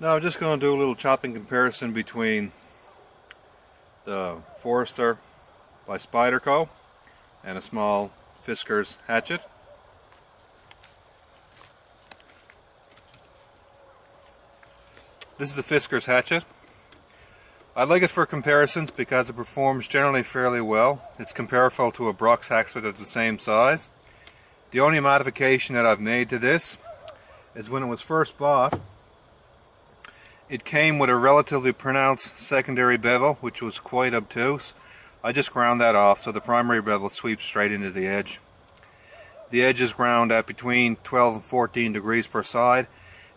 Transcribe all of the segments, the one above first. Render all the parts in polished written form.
Now I'm just going to do a little chopping comparison between the Forester by Spyderco and a small Fiskars hatchet. This is a Fiskars hatchet. I like it for comparisons because it performs generally fairly well. It's comparable to a Brock's hatchet of the same size. The only modification that I've made to this is when it was first bought, it came with a relatively pronounced secondary bevel, which was quite obtuse. I just ground that off so the primary bevel sweeps straight into the edge. The edge is ground at between 12 and 14 degrees per side.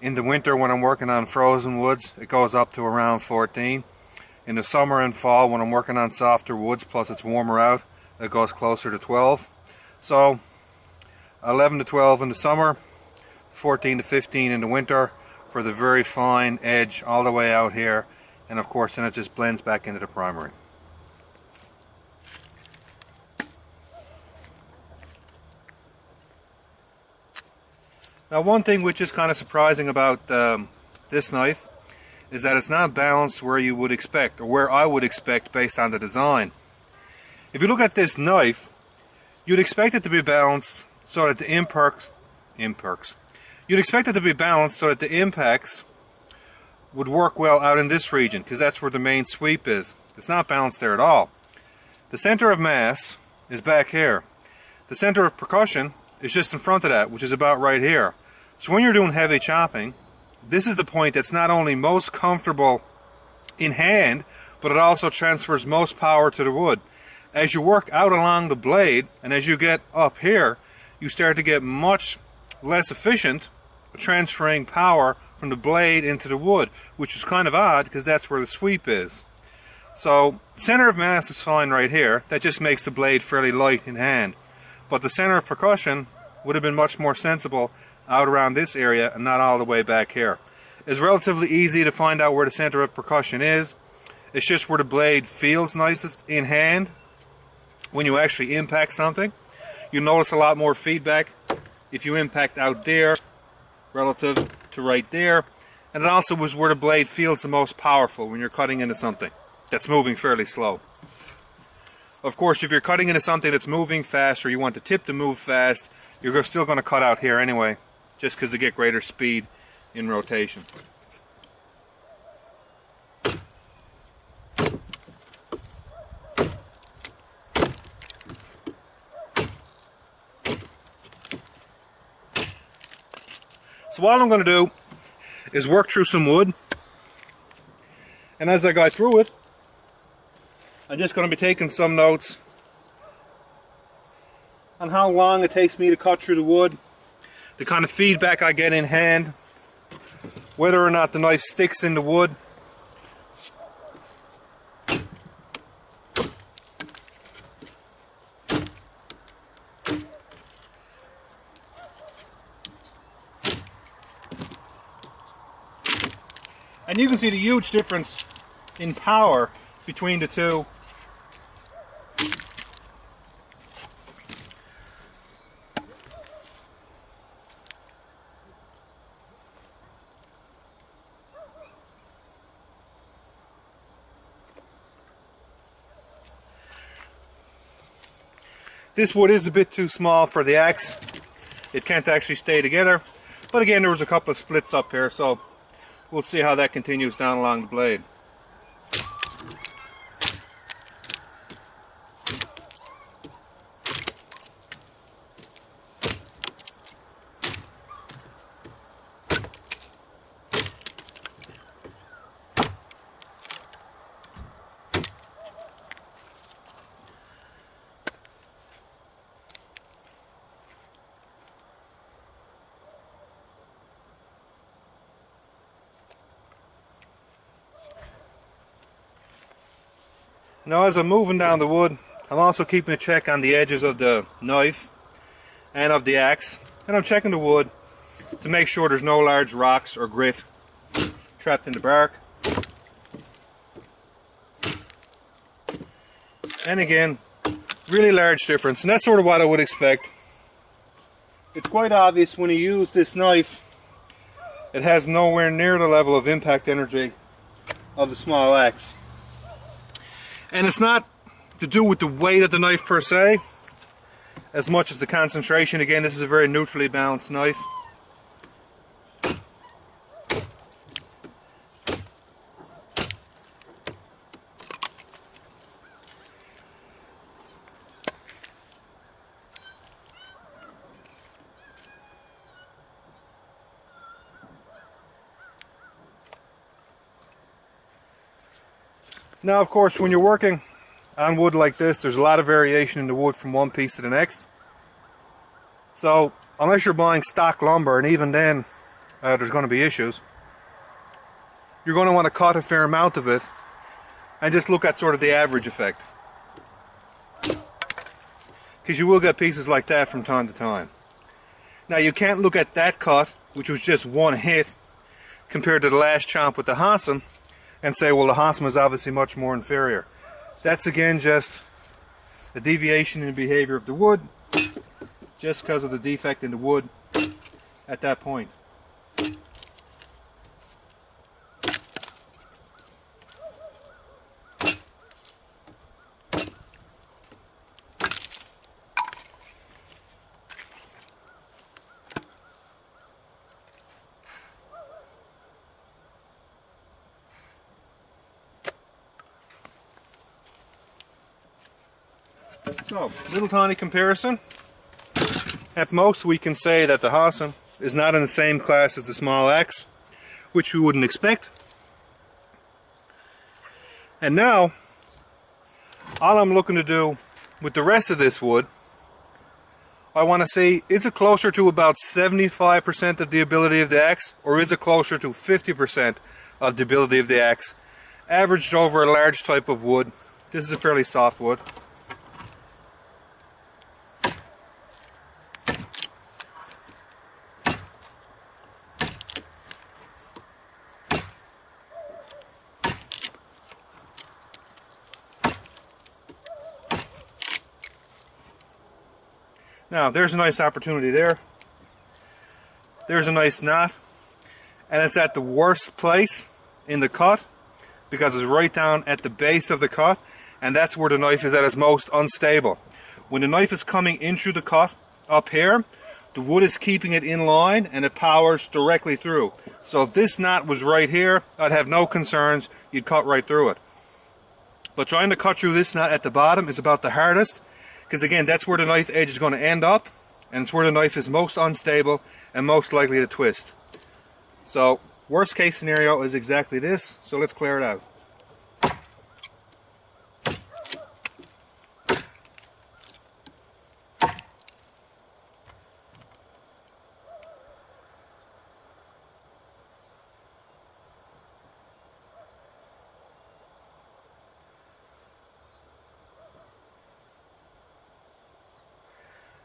In the winter when I'm working on frozen woods, it goes up to around 14. In the summer and fall when I'm working on softer woods, plus it's warmer out, it goes closer to 12. So 11 to 12 in the summer, 14 to 15 in the winter for the very fine edge all the way out here, and of course then it just blends back into the primary. Now one thing which is kind of surprising about this knife is that it's not balanced where you would expect, or where I would expect based on the design. If you look at this knife, you'd expect it to be balanced so that the You'd expect it to be balanced so that the impacts would work well out in this region, because that's where the main sweep is. It's not balanced there at all. The center of mass is back here. The center of percussion is just in front of that, which is about right here. So when you're doing heavy chopping, this is the point that's not only most comfortable in hand, but it also transfers most power to the wood. As you work out along the blade, and as you get up here, you start to get much less efficient transferring power from the blade into the wood, which is kind of odd because that's where the sweep is. So center of mass is fine right here. That just makes the blade fairly light in hand. But the center of percussion would have been much more sensible out around this area and not all the way back here. It's relatively easy to find out where the center of percussion is. It's just where the blade feels nicest in hand when you actually impact something. You'll notice a lot more feedback if you impact out there relative to right there, and it also was where the blade feels the most powerful when you're cutting into something that's moving fairly slow. Of course, if you're cutting into something that's moving fast, or you want the tip to move fast, you're still going to cut out here anyway, just because you get greater speed in rotation. So all I'm going to do is work through some wood, and as I go through it, I'm just going to be taking some notes on how long it takes me to cut through the wood, the kind of feedback I get in hand, whether or not the knife sticks in the wood. And you can see the huge difference in power between the two. This wood is a bit too small for the axe. It can't actually stay together. But again, there was a couple of splits up here, so we'll see how that continues down along the blade. Now as I'm moving down the wood, I'm also keeping a check on the edges of the knife and of the axe, and I'm checking the wood to make sure there's no large rocks or grit trapped in the bark. And again, really large difference, and that's sort of what I would expect. It's quite obvious when you use this knife it has nowhere near the level of impact energy of the small axe. And it's not to do with the weight of the knife per se, as much as the concentration. Again, this is a very neutrally balanced knife. Now, of course, when you're working on wood like this, there's a lot of variation in the wood from one piece to the next. So, unless you're buying stock lumber, and even then, there's going to be issues, you're going to want to cut a fair amount of it and just look at sort of the average effect. Because you will get pieces like that from time to time. Now, you can't look at that cut, which was just one hit, compared to the last chomp with the Hossom, and say, well, the Hossom is obviously much more inferior. That's again just the deviation in behavior of the wood, just because of the defect in the wood at that point. So, little tiny comparison. At most, we can say that the Hossom is not in the same class as the small axe, which we wouldn't expect. And now, all I'm looking to do with the rest of this wood, I want to see, is it closer to about 75% of the ability of the axe, or is it closer to 50% of the ability of the axe, averaged over a large type of wood. This is a fairly soft wood. Now, there's a nice opportunity there. There's a nice knot. And it's at the worst place in the cut because it's right down at the base of the cut, and that's where the knife is at its most unstable. When the knife is coming in through the cut up here, the wood is keeping it in line and it powers directly through. So if this knot was right here, I'd have no concerns. You'd cut right through it. But trying to cut through this knot at the bottom is about the hardest, because again, that's where the knife edge is going to end up, and it's where the knife is most unstable and most likely to twist. So, worst case scenario is exactly this, so let's clear it out.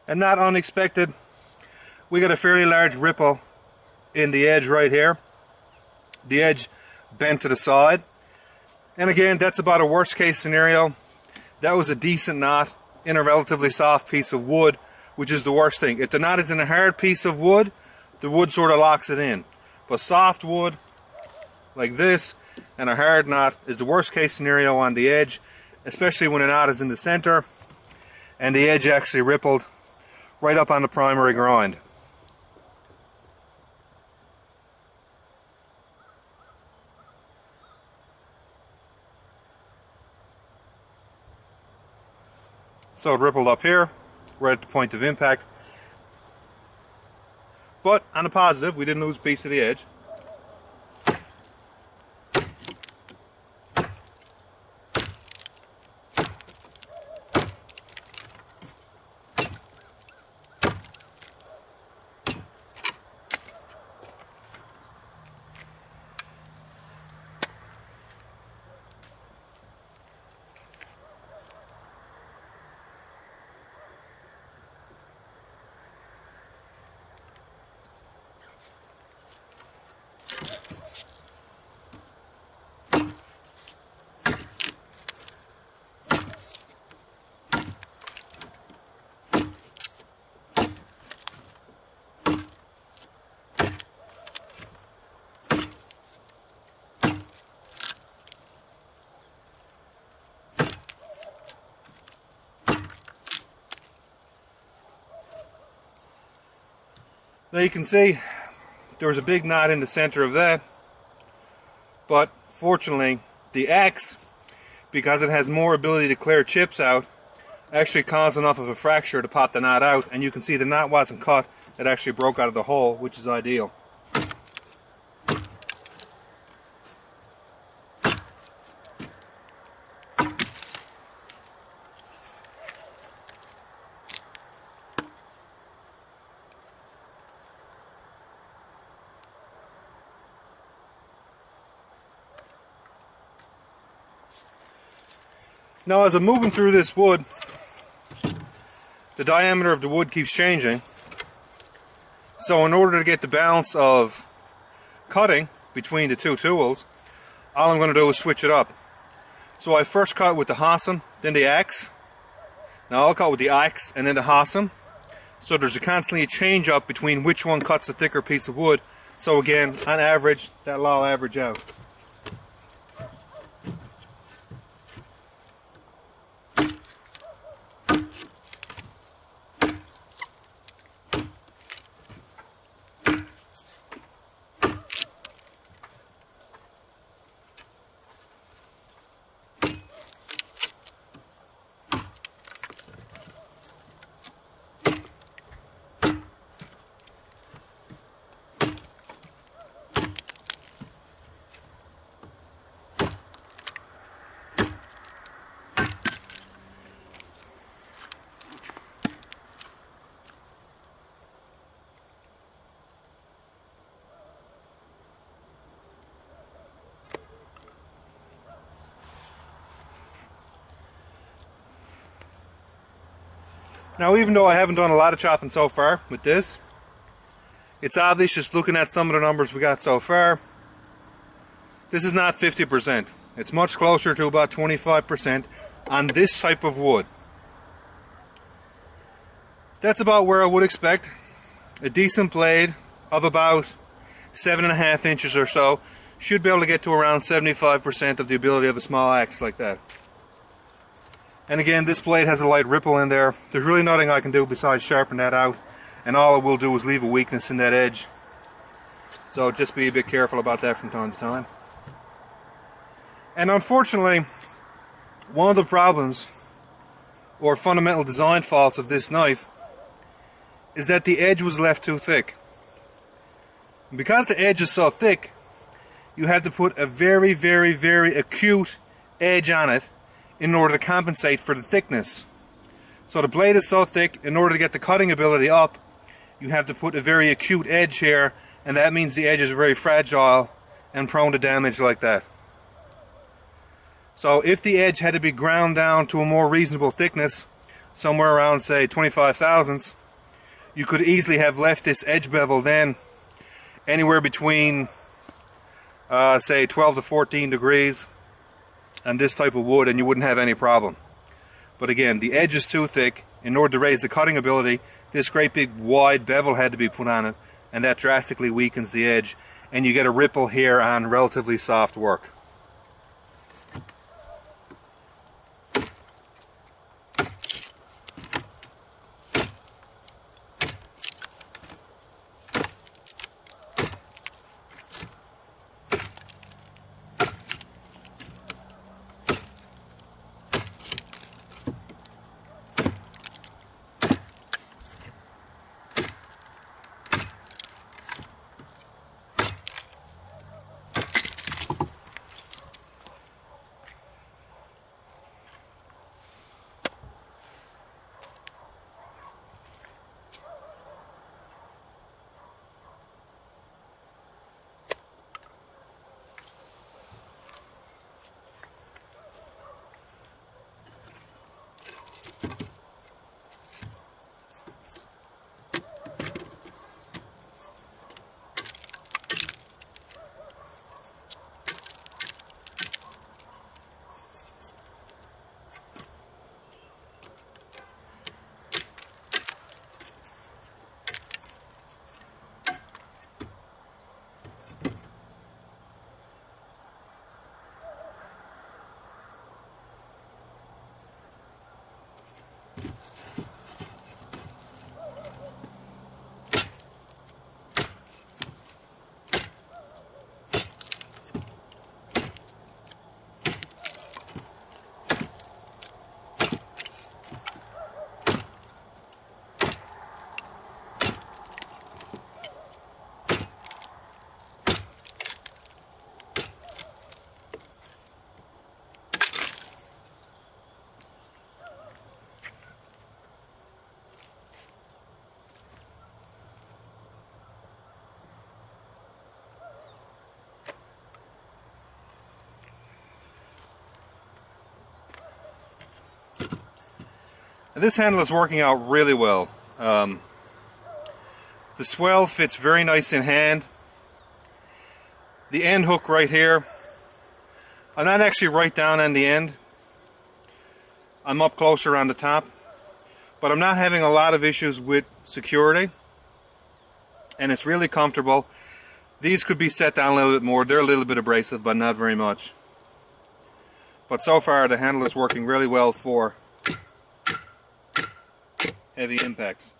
And not unexpected, we got a fairly large ripple in the edge right here. The edge bent to the side. And again, that's about a worst case scenario. That was a decent knot in a relatively soft piece of wood, which is the worst thing. If the knot is in a hard piece of wood, the wood sort of locks it in. But soft wood, like this, and a hard knot is the worst case scenario on the edge, especially when a knot is in the center and the edge actually rippled right up on the primary grind. So it rippled up here, right at the point of impact. But on the positive, we didn't lose a piece of the edge. Now you can see there was a big knot in the center of that, but fortunately the axe, because it has more ability to clear chips out, actually caused enough of a fracture to pop the knot out, and you can see the knot wasn't cut, it actually broke out of the hole, which is ideal. Now as I'm moving through this wood, the diameter of the wood keeps changing. So in order to get the balance of cutting between the two tools, all I'm going to do is switch it up. So I first cut with the Hossom, then the axe. Now I'll cut with the axe and then the Hossom. So there's constantly a change up between which one cuts the thicker piece of wood. So again, on average, that'll all average out. Now even though I haven't done a lot of chopping so far with this, it's obvious just looking at some of the numbers we got so far, this is not 50%. It's much closer to about 25% on this type of wood. That's about where I would expect. A decent blade of about 7.5 inches or so should be able to get to around 75% of the ability of a small axe like that. And again, this blade has a light ripple in there. There's really nothing I can do besides sharpen that out, and all it will do is leave a weakness in that edge. So just be a bit careful about that from time to time. And unfortunately, one of the problems or fundamental design faults of this knife is that the edge was left too thick. And because the edge is so thick, you have to put a very, very, very acute edge on it in order to compensate for the thickness. So the blade is so thick, in order to get the cutting ability up, you have to put a very acute edge here, and that means the edge is very fragile and prone to damage like that. So if the edge had to be ground down to a more reasonable thickness, somewhere around say 25 thousandths, you could easily have left this edge bevel then anywhere between say 12 to 14 degrees on this type of wood, and you wouldn't have any problem. But again, the edge is too thick. In order to raise the cutting ability, this great big wide bevel had to be put on it, and that drastically weakens the edge, and you get a ripple here on relatively soft work. And this handle is working out really well. The swell fits very nice in hand. The end hook right here, I'm not actually right down on the end. I'm up closer on the top. But I'm not having a lot of issues with security. And it's really comfortable. These could be set down a little bit more. They're a little bit abrasive, but not very much. But so far the handle is working really well for heavy impacts.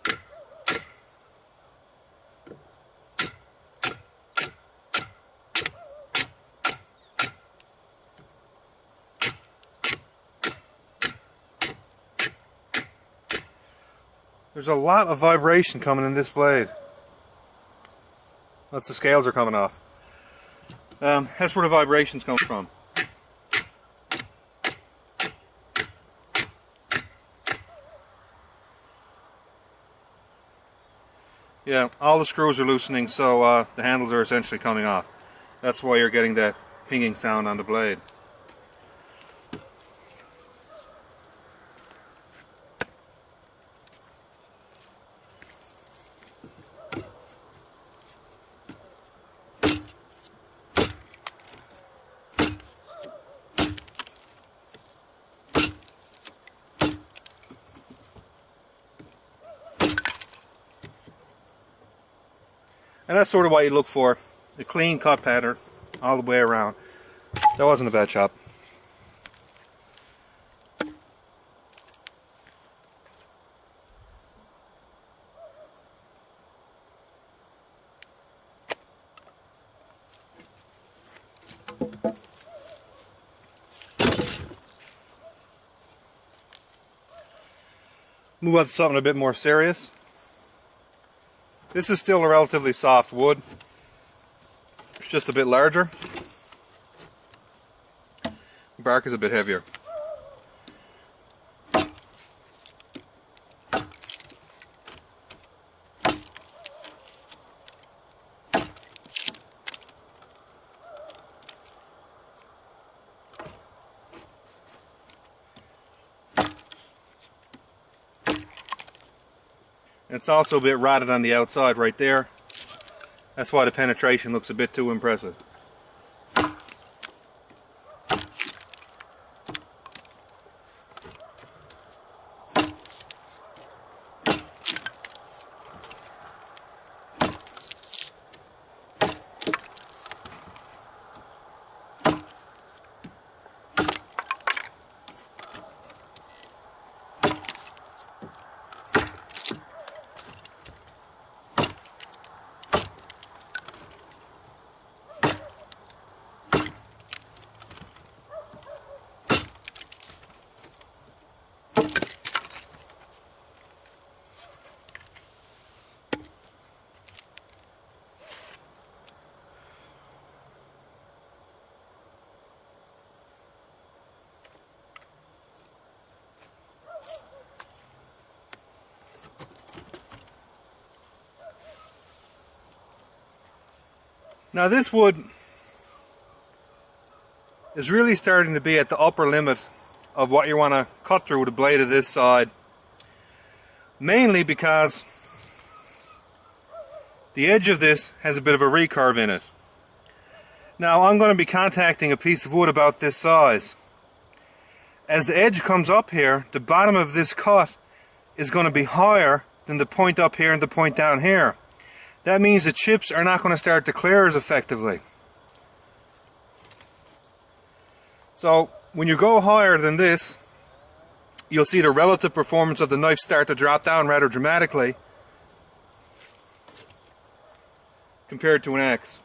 There's a lot of vibration coming in this blade. Lots of scales are coming off. That's where the vibrations come from. Yeah, all the screws are loosening, so the handles are essentially coming off. That's why you're getting that pinging sound on the blade. And that's sort of what you look for, a clean cut pattern all the way around. That wasn't a bad chop. Move on to something a bit more serious. This is still a relatively soft wood. It's just a bit larger. The bark is a bit heavier. It's also a bit rotted on the outside right there. That's why the penetration looks a bit too impressive. Now this wood is really starting to be at the upper limit of what you want to cut through with a blade of this side, mainly because the edge of this has a bit of a recurve in it. Now I'm going to be contacting a piece of wood about this size. As the edge comes up here, the bottom of this cut is going to be higher than the point up here and the point down here. That means the chips are not going to start to clear as effectively. So when you go higher than this, you'll see the relative performance of the knife start to drop down rather dramatically compared to an axe.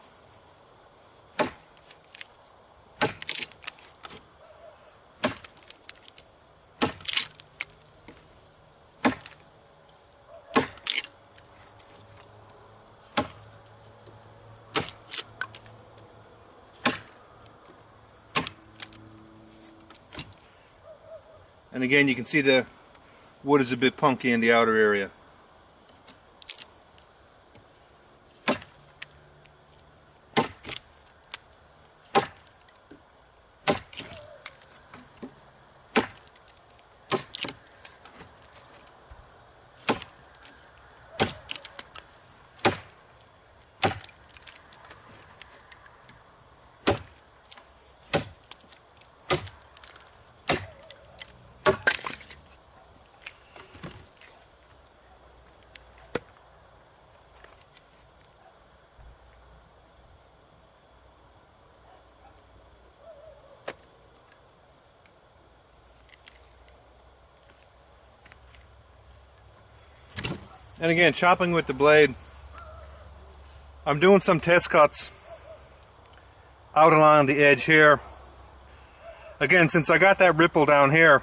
And again, you can see the wood is a bit punky in the outer area. And again, chopping with the blade, I'm doing some test cuts out along the edge here. Again, since I got that ripple down here,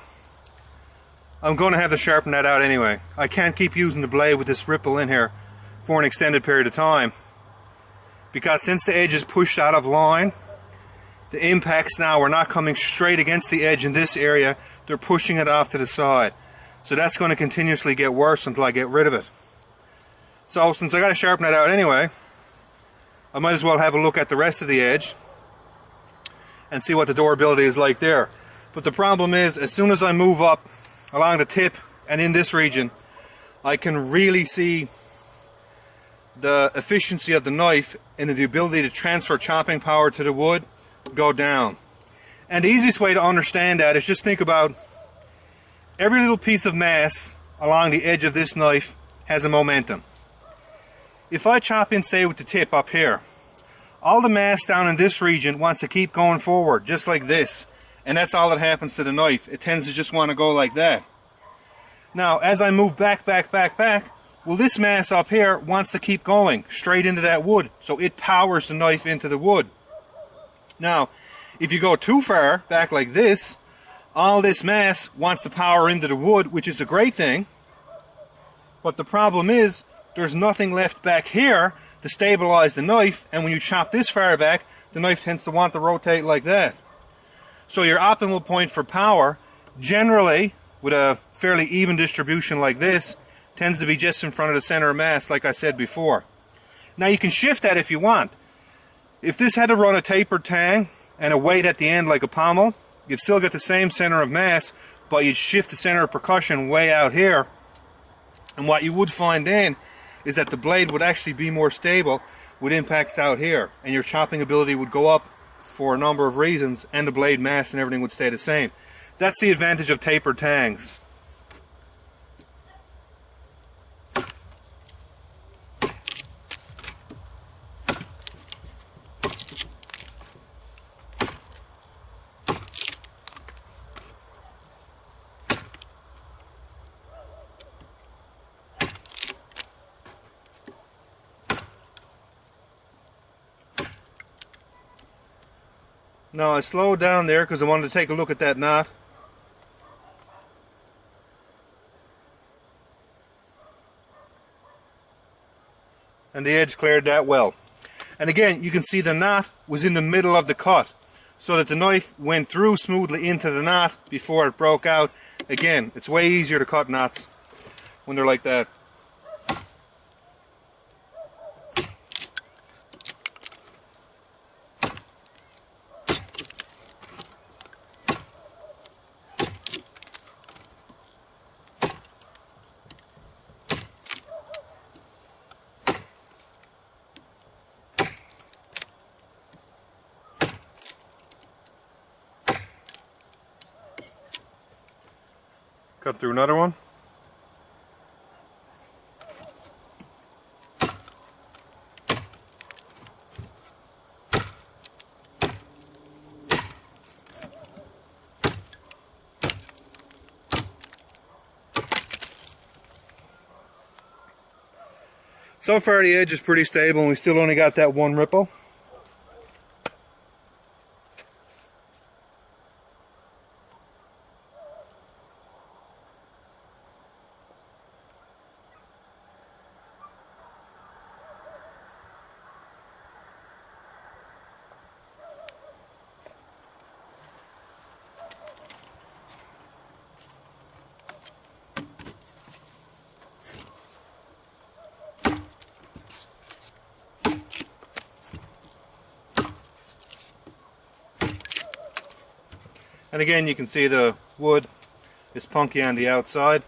I'm going to have to sharpen that out anyway. I can't keep using the blade with this ripple in here for an extended period of time, because since the edge is pushed out of line, the impacts now are not coming straight against the edge in this area, they're pushing it off to the side. So that's going to continuously get worse until I get rid of it. So since I got to sharpen that out anyway, I might as well have a look at the rest of the edge and see what the durability is like there. But the problem is, as soon as I move up along the tip and in this region, I can really see the efficiency of the knife and the ability to transfer chopping power to the wood go down. And the easiest way to understand that is just think about every little piece of mass along the edge of this knife has a momentum. If I chop in, say, with the tip up here, all the mass down in this region wants to keep going forward, just like this. And that's all that happens to the knife. It tends to just want to go like that. Now, as I move back, well, this mass up here wants to keep going straight into that wood. So it powers the knife into the wood. Now, if you go too far back like this, all this mass wants to power into the wood, which is a great thing. But the problem is, there's nothing left back here to stabilize the knife, and when you chop this far back, the knife tends to want to rotate like that. So your optimal point for power, generally, with a fairly even distribution like this, tends to be just in front of the center of mass, like I said before. Now you can shift that if you want. If this had to run a tapered tang and a weight at the end like a pommel, you'd still get the same center of mass, but you'd shift the center of percussion way out here. And what you would find then is that the blade would actually be more stable with impacts out here, and your chopping ability would go up for a number of reasons, and the blade mass and everything would stay the same. That's the advantage of tapered tangs. Now I slowed down there because I wanted to take a look at that knot. And the edge cleared that well. And again, you can see the knot was in the middle of the cut, so that the knife went through smoothly into the knot before it broke out. Again, it's way easier to cut knots when they're like that. Cut through another one. So far the edge is pretty stable and we still only got that one ripple. And again, you can see the wood is punky on the outside.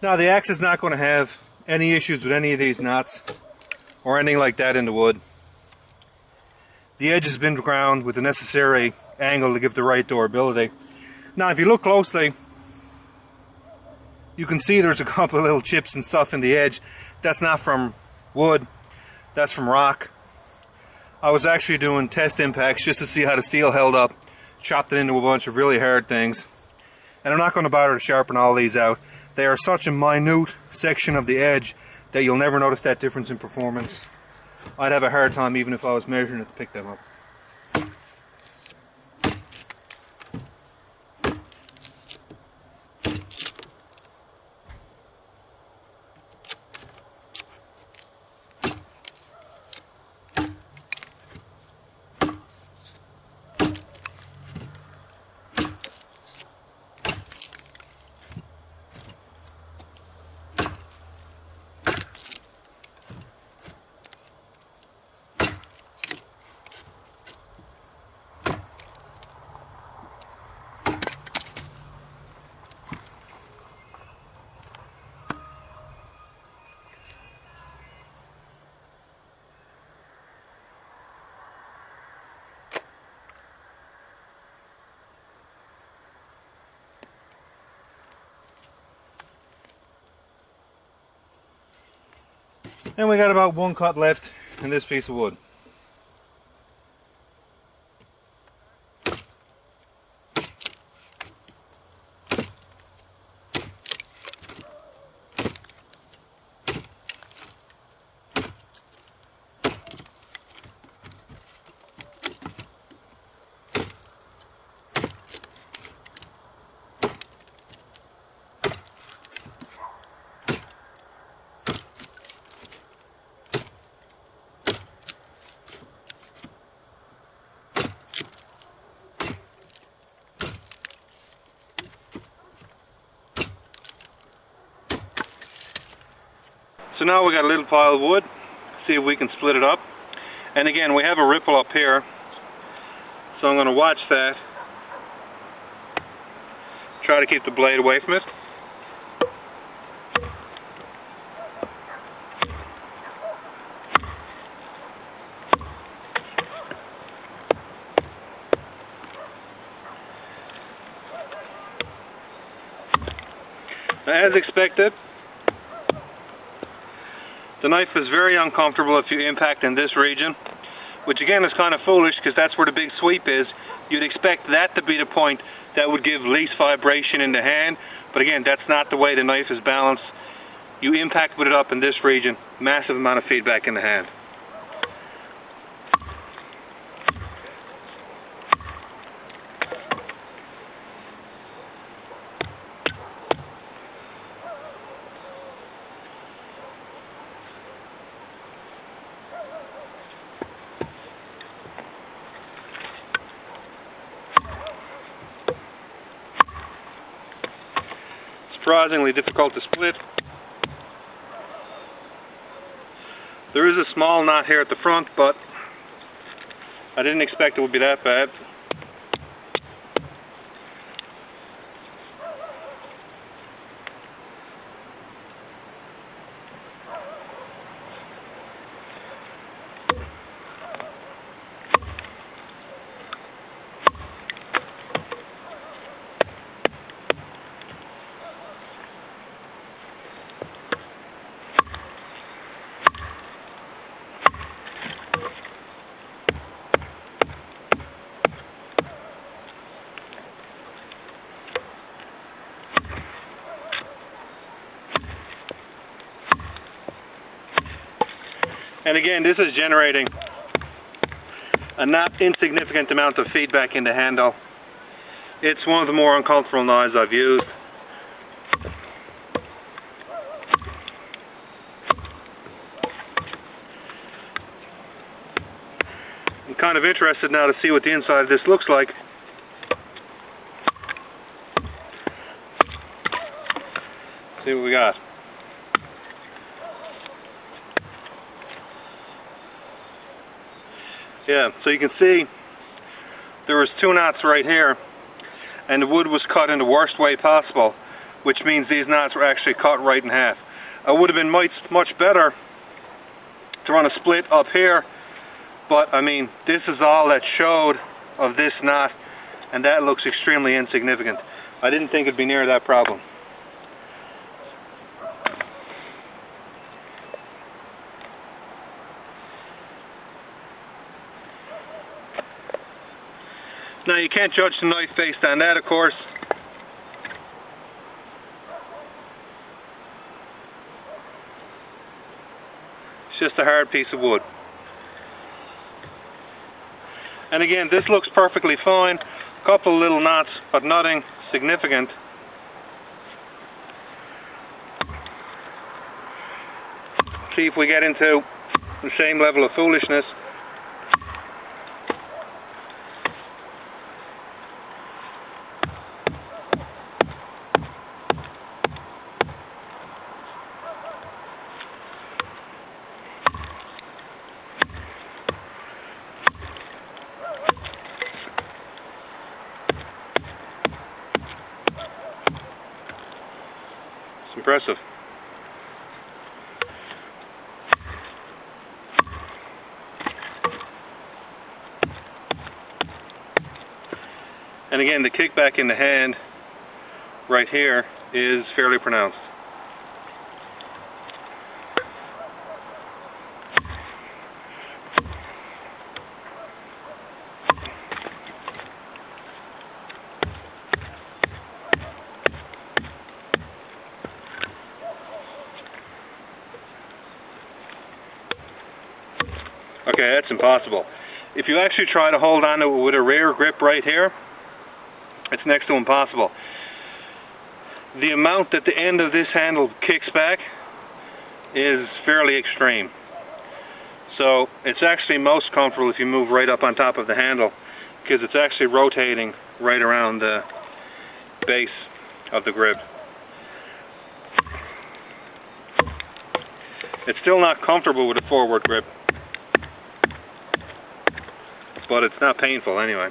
Now the axe is not going to have any issues with any of these knots or anything like that in the wood. The edge has been ground with the necessary angle to give the right durability. Now if you look closely, you can see there's a couple of little chips and stuff in the edge. That's not from wood, that's from rock. I was actually doing test impacts just to see how the steel held up, chopped it into a bunch of really hard things. And I'm not going to bother to sharpen all these out. They are such a minute section of the edge that you'll never notice that difference in performance. I'd have a hard time even if I was measuring it to pick them up. And we got about one cut left in this piece of wood. So now we got a little pile of wood. See if we can split it up. And again, we have a ripple up here, so I'm going to watch that. Try to keep the blade away from it. As expected, the knife is very uncomfortable if you impact in this region, which again is kind of foolish because that's where the big sweep is. You'd expect that to be the point that would give least vibration in the hand, but again, that's not the way the knife is balanced. You impact with it up in this region, massive amount of feedback in the hand. Surprisingly difficult to split. There is a small knot here at the front, but I didn't expect it would be that bad. And again, this is generating a not insignificant amount of feedback in the handle. It's one of the more uncomfortable knives I've used. I'm kind of interested now to see what the inside of this looks like. See what we got. Yeah, so you can see there was 2 knots right here, and the wood was cut in the worst way possible. which means these knots were actually cut right in half. It would have been much better to run a split up here, but I mean, this is all that showed of this knot, and that looks extremely insignificant. I didn't think it'd be near that problem. Now you can't judge the knife based on that, of course. It's just a hard piece of wood. And again, this looks perfectly fine. A couple of little knots, but nothing significant. See if we get into the same level of foolishness. It's impressive. And again, the kickback in the hand right here is fairly pronounced. Okay, that's impossible. If you actually try to hold on to it with a rear grip right here, it's next to impossible. The amount that the end of this handle kicks back is fairly extreme. So it's actually most comfortable if you move right up on top of the handle, because it's actually rotating right around the base of the grip. It's still not comfortable with a forward grip, but it's not painful anyway.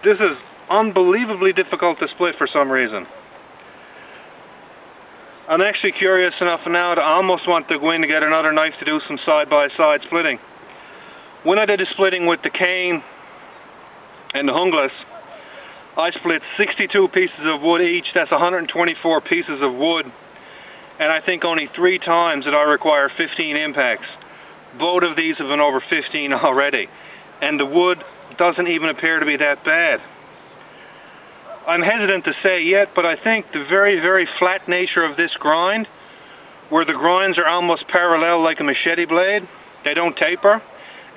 This is unbelievably difficult to split for some reason. I'm actually curious enough now to almost want to go in to get another knife to do some side-by-side splitting. When I did the splitting with the cane and the hungless, I split 62 pieces of wood each. That's 124 pieces of wood, and I think only 3 times did I require 15 impacts. Both of these have been over 15 already, and the wood doesn't even appear to be that bad. I'm hesitant to say yet, but I think the very, very flat nature of this grind, where the grinds are almost parallel like a machete blade, they don't taper,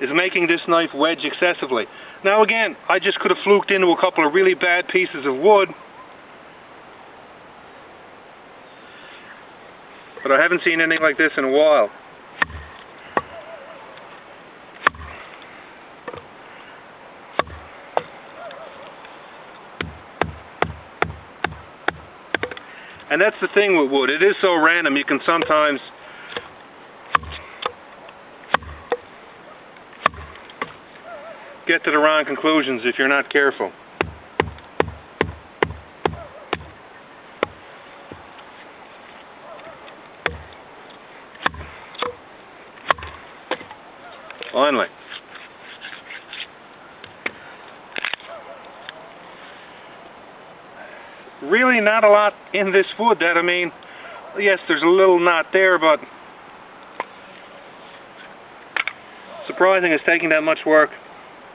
is making this knife wedge excessively. Now again, I just could have fluked into a couple of really bad pieces of wood, but I haven't seen anything like this in a while. And that's the thing with wood, it is so random, you can sometimes get to the wrong conclusions if you're not careful. Finally. Really not a lot in this wood that, I mean, yes, there's a little knot there, but surprising it's taking that much work.